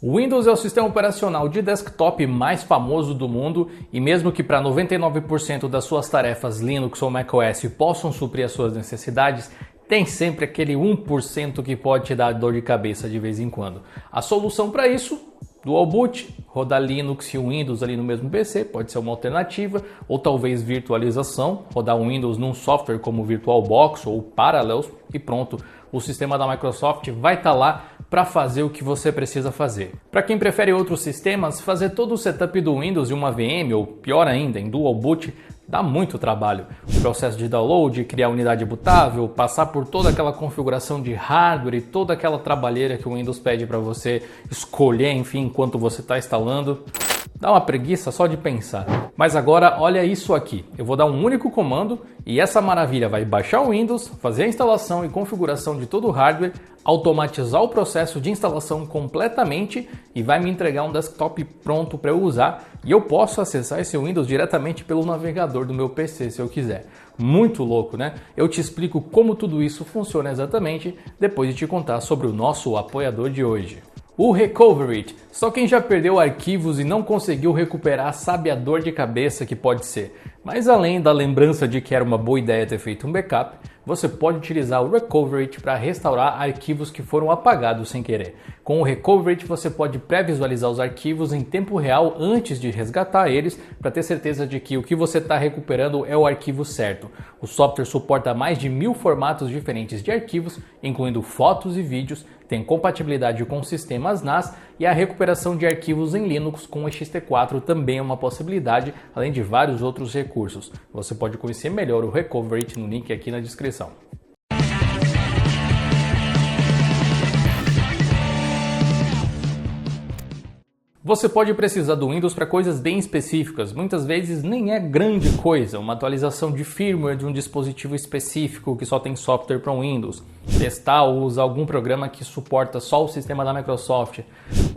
O Windows é o sistema operacional de desktop mais famoso do mundo e mesmo que para 99% das suas tarefas Linux ou macOS possam suprir as suas necessidades, tem sempre aquele 1% que pode te dar dor de cabeça de vez em quando. A solução para isso, Dual Boot, rodar Linux e Windows ali no mesmo PC, pode ser uma alternativa, ou talvez virtualização, rodar o Windows num software como VirtualBox ou Parallels e pronto, o sistema da Microsoft vai estar lá para fazer o que você precisa fazer. Para quem prefere outros sistemas, fazer todo o setup do Windows em uma VM, ou pior ainda, em Dual Boot, dá muito trabalho. O processo de download, criar unidade bootável, passar por toda aquela configuração de hardware e toda aquela trabalheira que o Windows pede para você escolher, enfim, enquanto você está instalando. Dá uma preguiça só de pensar. Mas agora olha isso aqui. Eu vou dar um único comando e essa maravilha vai baixar o Windows, fazer a instalação e configuração de todo o hardware, automatizar o processo de instalação completamente e vai me entregar um desktop pronto para eu usar e eu posso acessar esse Windows diretamente pelo navegador do meu PC se eu quiser. Muito louco, né? Eu te explico como tudo isso funciona exatamente depois de te contar sobre o nosso apoiador de hoje. O Recovery. Só quem já perdeu arquivos e não conseguiu recuperar sabe a dor de cabeça que pode ser. Mas além da lembrança de que era uma boa ideia ter feito um backup, você pode utilizar o Recovery para restaurar arquivos que foram apagados sem querer. Com o Recovery você pode pré-visualizar os arquivos em tempo real antes de resgatar eles para ter certeza de que o que você está recuperando é o arquivo certo. O software suporta mais de 1000 formatos diferentes de arquivos, incluindo fotos e vídeos, tem compatibilidade com sistemas NAS e a recuperação de arquivos em Linux com o ext4 também é uma possibilidade, além de vários outros recursos. Você pode conhecer melhor o Recovery no link aqui na descrição. Você pode precisar do Windows para coisas bem específicas, muitas vezes nem é grande coisa, uma atualização de firmware de um dispositivo específico que só tem software para Windows, testar ou usar algum programa que suporta só o sistema da Microsoft,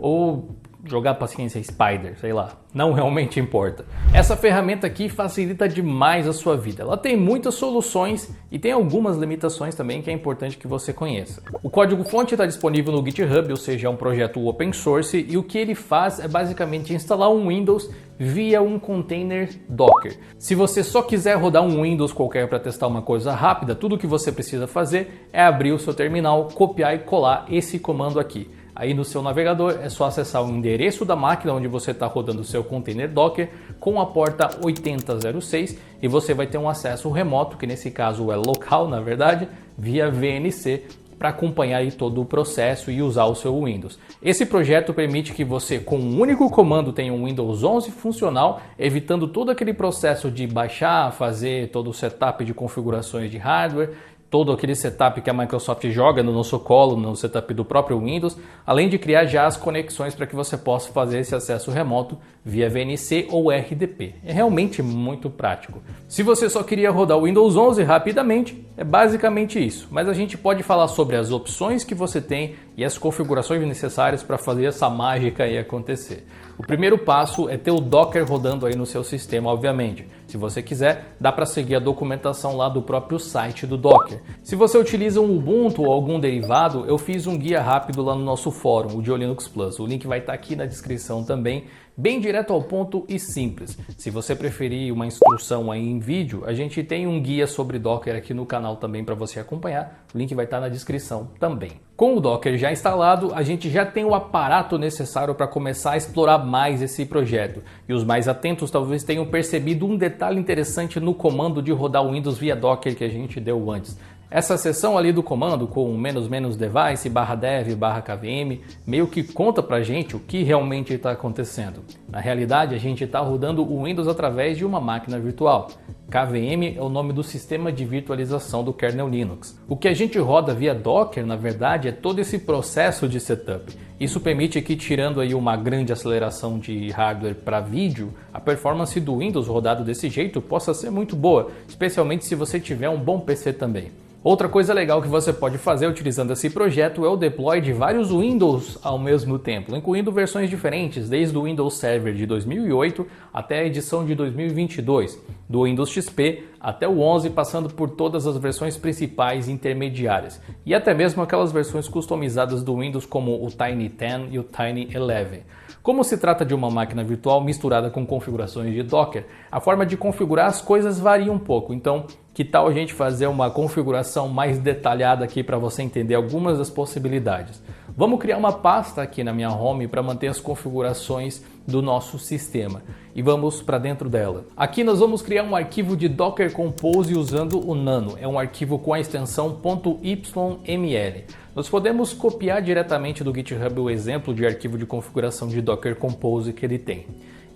ou jogar paciência Spider, sei lá, não realmente importa. Essa ferramenta aqui facilita demais a sua vida. Ela tem muitas soluções e tem algumas limitações também que é importante que você conheça. O código-fonte está disponível no GitHub, ou seja, é um projeto open source e o que ele faz é basicamente instalar um Windows via um container Docker. Se você só quiser rodar um Windows qualquer para testar uma coisa rápida, tudo o que você precisa fazer é abrir o seu terminal, copiar e colar esse comando aqui. Aí no seu navegador é só acessar o endereço da máquina onde você está rodando o seu container Docker com a porta 8006 e você vai ter um acesso remoto, que nesse caso é local na verdade, via VNC, para acompanhar aí todo o processo e usar o seu Windows. Esse projeto permite que você com um único comando tenha um Windows 11 funcional, evitando todo aquele processo de baixar, fazer todo o setup de configurações de hardware, todo aquele setup que a Microsoft joga no nosso colo, no setup do próprio Windows, além de criar já as conexões para que você possa fazer esse acesso remoto via VNC ou RDP. É realmente muito prático. Se você só queria rodar o Windows 11 rapidamente, é basicamente isso. Mas a gente pode falar sobre as opções que você tem e as configurações necessárias para fazer essa mágica aí acontecer. O primeiro passo é ter o Docker rodando aí no seu sistema, obviamente. Se você quiser, dá para seguir a documentação lá do próprio site do Docker. Se você utiliza um Ubuntu ou algum derivado, eu fiz um guia rápido lá no nosso fórum, o de Linux Plus. O link vai estar aqui na descrição também, bem direto ao ponto e simples. Se você preferir uma instrução aí em vídeo, a gente tem um guia sobre Docker aqui no canal também para você acompanhar. O link vai estar na descrição também. Com o Docker já instalado, a gente já tem o aparato necessário para começar a explorar mais esse projeto. E os mais atentos talvez tenham percebido um detalhe interessante no comando de rodar o Windows via Docker que a gente deu antes. Essa seção ali do comando com --device /dev /kvm meio que conta pra gente o que realmente está acontecendo. Na realidade, a gente está rodando o Windows através de uma máquina virtual. KVM é o nome do sistema de virtualização do kernel Linux. O que a gente roda via Docker, na verdade, é todo esse processo de setup. Isso permite que, tirando aí uma grande aceleração de hardware para vídeo, a performance do Windows rodado desse jeito possa ser muito boa, especialmente se você tiver um bom PC também. Outra coisa legal que você pode fazer utilizando esse projeto é o deploy de vários Windows ao mesmo tempo, incluindo versões diferentes, desde o Windows Server de 2008 até a edição de 2022, do Windows XP até o 11, passando por todas as versões principais e intermediárias, e até mesmo aquelas versões customizadas do Windows como o Tiny 10 e o Tiny 11. Como se trata de uma máquina virtual misturada com configurações de Docker, a forma de configurar as coisas varia um pouco, então que tal a gente fazer uma configuração mais detalhada aqui para você entender algumas das possibilidades. Vamos criar uma pasta aqui na minha home para manter as configurações do nosso sistema e vamos para dentro dela. Aqui nós vamos criar um arquivo de Docker Compose usando o Nano, é um arquivo com a extensão .yml. Nós podemos copiar diretamente do GitHub o exemplo de arquivo de configuração de Docker Compose que ele tem.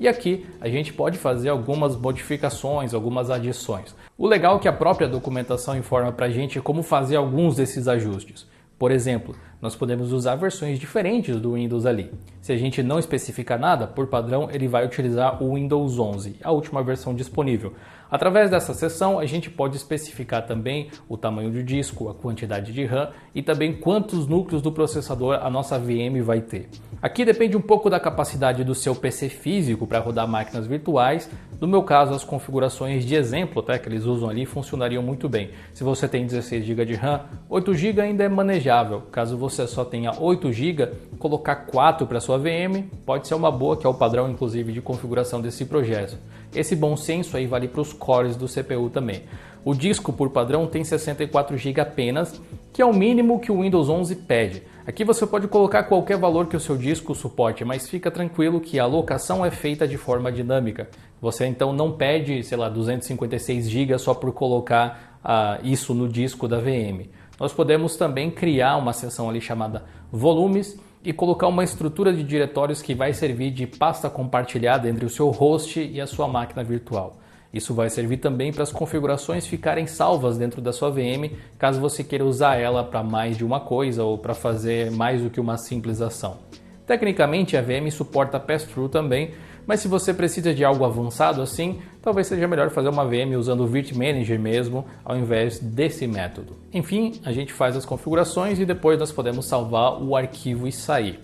E aqui a gente pode fazer algumas modificações, algumas adições. O legal é que a própria documentação informa para a gente como fazer alguns desses ajustes. Por exemplo, nós podemos usar versões diferentes do Windows ali. Se a gente não especificar nada, por padrão ele vai utilizar o Windows 11, a última versão disponível. Através dessa seção a gente pode especificar também o tamanho do disco, a quantidade de RAM e também quantos núcleos do processador a nossa VM vai ter. Aqui depende um pouco da capacidade do seu PC físico para rodar máquinas virtuais. No meu caso, as configurações de exemplo que eles usam ali funcionariam muito bem. Se você tem 16 GB de RAM, 8 GB ainda é manejável. Caso você só tenha 8 GB, colocar 4 para sua VM pode ser uma boa, que é o padrão inclusive de configuração desse projeto. Esse bom senso aí vale para os cores do CPU também. O disco por padrão tem 64 GB apenas, que é o mínimo que o Windows 11 pede. Aqui você pode colocar qualquer valor que o seu disco suporte, mas fica tranquilo que a alocação é feita de forma dinâmica. Você então não pede, 256 GB só por colocar isso no disco da VM. Nós podemos também criar uma seção ali chamada volumes e colocar uma estrutura de diretórios que vai servir de pasta compartilhada entre o seu host e a sua máquina virtual. Isso vai servir também para as configurações ficarem salvas dentro da sua VM, caso você queira usar ela para mais de uma coisa ou para fazer mais do que uma simples ação. Tecnicamente a VM suporta pass-through também, mas se você precisa de algo avançado assim, talvez seja melhor fazer uma VM usando o Virt Manager mesmo, ao invés desse método. Enfim, a gente faz as configurações e depois nós podemos salvar o arquivo e sair.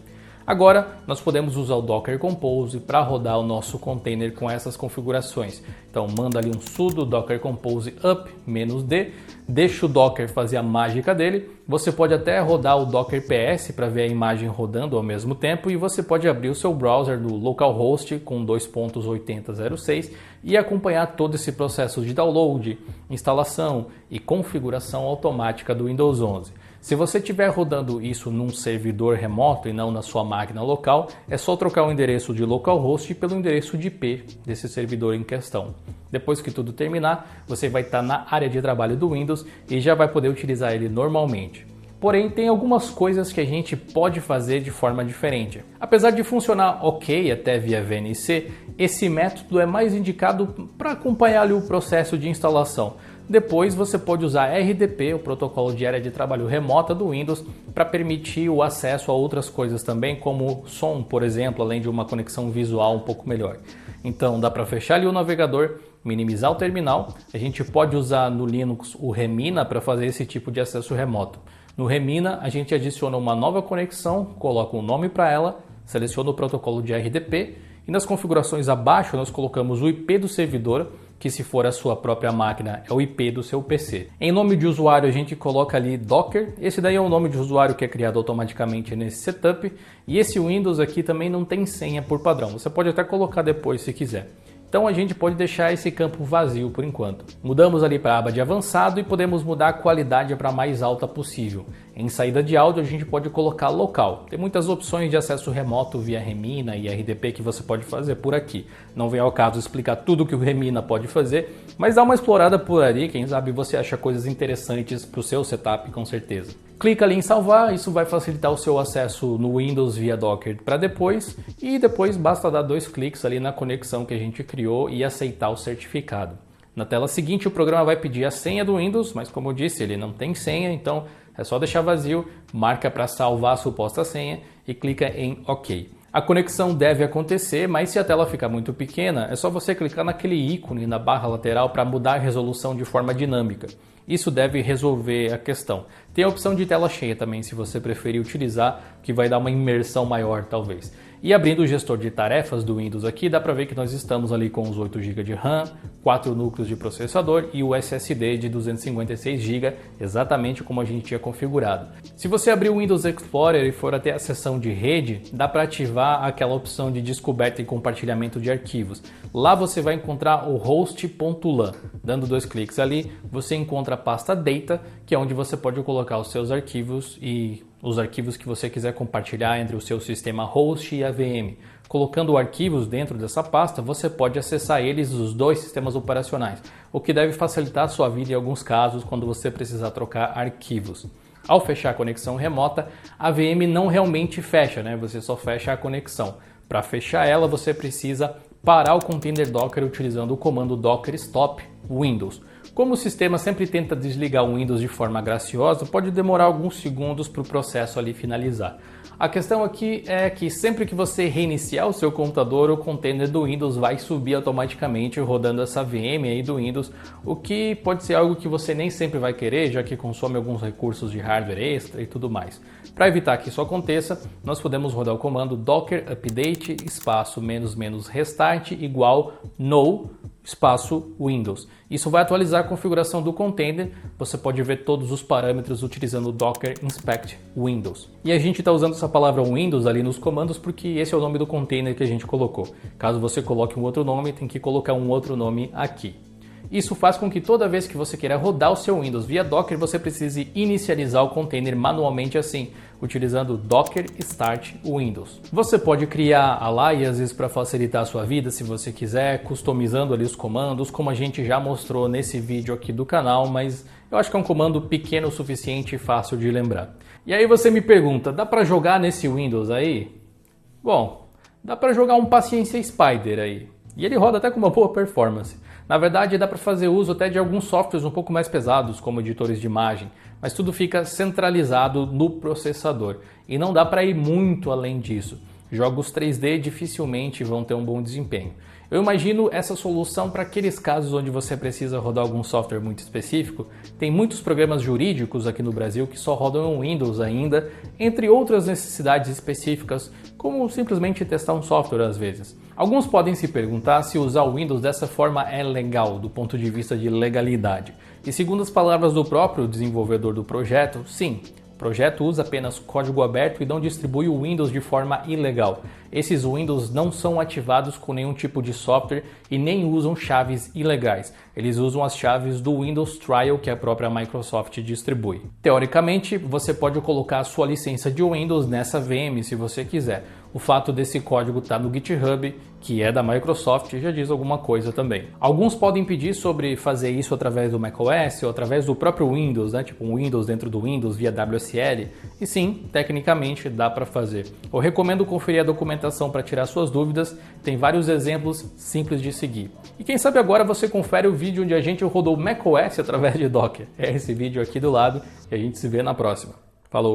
Agora, nós podemos usar o Docker Compose para rodar o nosso container com essas configurações. Então, manda ali um sudo docker compose up -d, deixa o Docker fazer a mágica dele. Você pode até rodar o Docker PS para ver a imagem rodando ao mesmo tempo e você pode abrir o seu browser no localhost com 2.80.06 e acompanhar todo esse processo de download, instalação e configuração automática do Windows 11. Se você estiver rodando isso num servidor remoto e não na sua máquina local, é só trocar o endereço de localhost pelo endereço de IP desse servidor em questão. Depois que tudo terminar, você vai estar na área de trabalho do Windows e já vai poder utilizar ele normalmente. Porém, tem algumas coisas que a gente pode fazer de forma diferente. Apesar de funcionar ok até via VNC, esse método é mais indicado para acompanhar ali o processo de instalação. Depois você pode usar RDP, o protocolo de área de trabalho remota do Windows, para permitir o acesso a outras coisas também, como som, por exemplo, além de uma conexão visual um pouco melhor. Então dá para fechar ali o navegador, minimizar o terminal. A gente pode usar no Linux o Remina para fazer esse tipo de acesso remoto. No Remina a gente adiciona uma nova conexão, coloca um nome para ela, seleciona o protocolo de RDP e nas configurações abaixo nós colocamos o IP do servidor, que se for a sua própria máquina é o IP do seu PC. Em nome de usuário a gente coloca ali Docker, esse daí é o nome de usuário que é criado automaticamente nesse setup, e esse Windows aqui também não tem senha por padrão, você pode até colocar depois se quiser. Então a gente pode deixar esse campo vazio por enquanto. Mudamos ali para a aba de avançado e podemos mudar a qualidade para a mais alta possível. Em saída de áudio a gente pode colocar local. Tem muitas opções de acesso remoto via Remina e RDP que você pode fazer por aqui. Não vem ao caso explicar tudo que o Remina pode fazer, mas dá uma explorada por ali, quem sabe você acha coisas interessantes para o seu setup com certeza. Clica ali em salvar, isso vai facilitar o seu acesso no Windows via Docker para depois, e depois basta dar 2 cliques ali na conexão que a gente criou e aceitar o certificado. Na tela seguinte o programa vai pedir a senha do Windows, mas como eu disse, ele não tem senha, então é só deixar vazio, marca para salvar a suposta senha e clica em OK. A conexão deve acontecer, mas se a tela ficar muito pequena, é só você clicar naquele ícone na barra lateral para mudar a resolução de forma dinâmica. Isso deve resolver a questão. Tem a opção de tela cheia também, se você preferir utilizar, que vai dar uma imersão maior talvez. E abrindo o gestor de tarefas do Windows aqui, dá para ver que nós estamos ali com os 8 GB de RAM, 4 núcleos de processador e o SSD de 256 GB, exatamente como a gente tinha configurado. Se você abrir o Windows Explorer e for até a seção de rede, dá para ativar aquela opção de descoberta e compartilhamento de arquivos. Lá você vai encontrar o host.lan. Dando 2 cliques ali, você encontra a pasta Data, que é onde você pode colocar os seus arquivos e os arquivos que você quiser compartilhar entre o seu sistema host e a VM. Colocando arquivos dentro dessa pasta, você pode acessar eles dos 2 sistemas operacionais, o que deve facilitar a sua vida em alguns casos quando você precisar trocar arquivos. Ao fechar a conexão remota, a VM não realmente fecha, né? Você só fecha a conexão. Para fechar ela, você precisa parar o container Docker utilizando o comando docker stop Windows. Como o sistema sempre tenta desligar o Windows de forma graciosa, pode demorar alguns segundos para o processo ali finalizar. A questão aqui é que sempre que você reiniciar o seu computador, o container do Windows vai subir automaticamente rodando essa VM aí do Windows, o que pode ser algo que você nem sempre vai querer, já que consome alguns recursos de hardware extra e tudo mais. Para evitar que isso aconteça, nós podemos rodar o comando docker update espaço -- restart igual no espaço Windows. Isso vai atualizar a configuração do container, você pode ver todos os parâmetros utilizando o docker inspect Windows. E a gente está usando essa palavra Windows ali nos comandos porque esse é o nome do container que a gente colocou. Caso você coloque um outro nome, tem que colocar um outro nome aqui. Isso faz com que toda vez que você queira rodar o seu Windows via Docker, você precise inicializar o container manualmente assim, utilizando Docker Start Windows. Você pode criar aliases para facilitar a sua vida se você quiser, customizando ali os comandos, como a gente já mostrou nesse vídeo aqui do canal, mas eu acho que é um comando pequeno o suficiente e fácil de lembrar. E aí você me pergunta, dá para jogar nesse Windows aí? Bom, dá para jogar um Paciência Spider aí, e ele roda até com uma boa performance. Na verdade, dá para fazer uso até de alguns softwares um pouco mais pesados, como editores de imagem, mas tudo fica centralizado no processador e não dá para ir muito além disso. Jogos 3D dificilmente vão ter um bom desempenho. Eu imagino essa solução para aqueles casos onde você precisa rodar algum software muito específico. Tem muitos programas jurídicos aqui no Brasil que só rodam em Windows ainda, entre outras necessidades específicas, como simplesmente testar um software às vezes. Alguns podem se perguntar se usar o Windows dessa forma é legal, do ponto de vista de legalidade. E segundo as palavras do próprio desenvolvedor do projeto, sim. O projeto usa apenas código aberto e não distribui o Windows de forma ilegal. Esses Windows não são ativados com nenhum tipo de software e nem usam chaves ilegais. Eles usam as chaves do Windows Trial que a própria Microsoft distribui. Teoricamente, você pode colocar a sua licença de Windows nessa VM se você quiser. O fato desse código estar no GitHub, que é da Microsoft, já diz alguma coisa também. Alguns podem pedir sobre fazer isso através do macOS ou através do próprio Windows, né? Tipo um Windows dentro do Windows via WSL. E sim, tecnicamente dá para fazer. Eu recomendo conferir a documentação para tirar suas dúvidas, tem vários exemplos simples de seguir. E quem sabe agora você confere o vídeo onde a gente rodou macOS através de Docker. É esse vídeo aqui do lado e a gente se vê na próxima. Falou!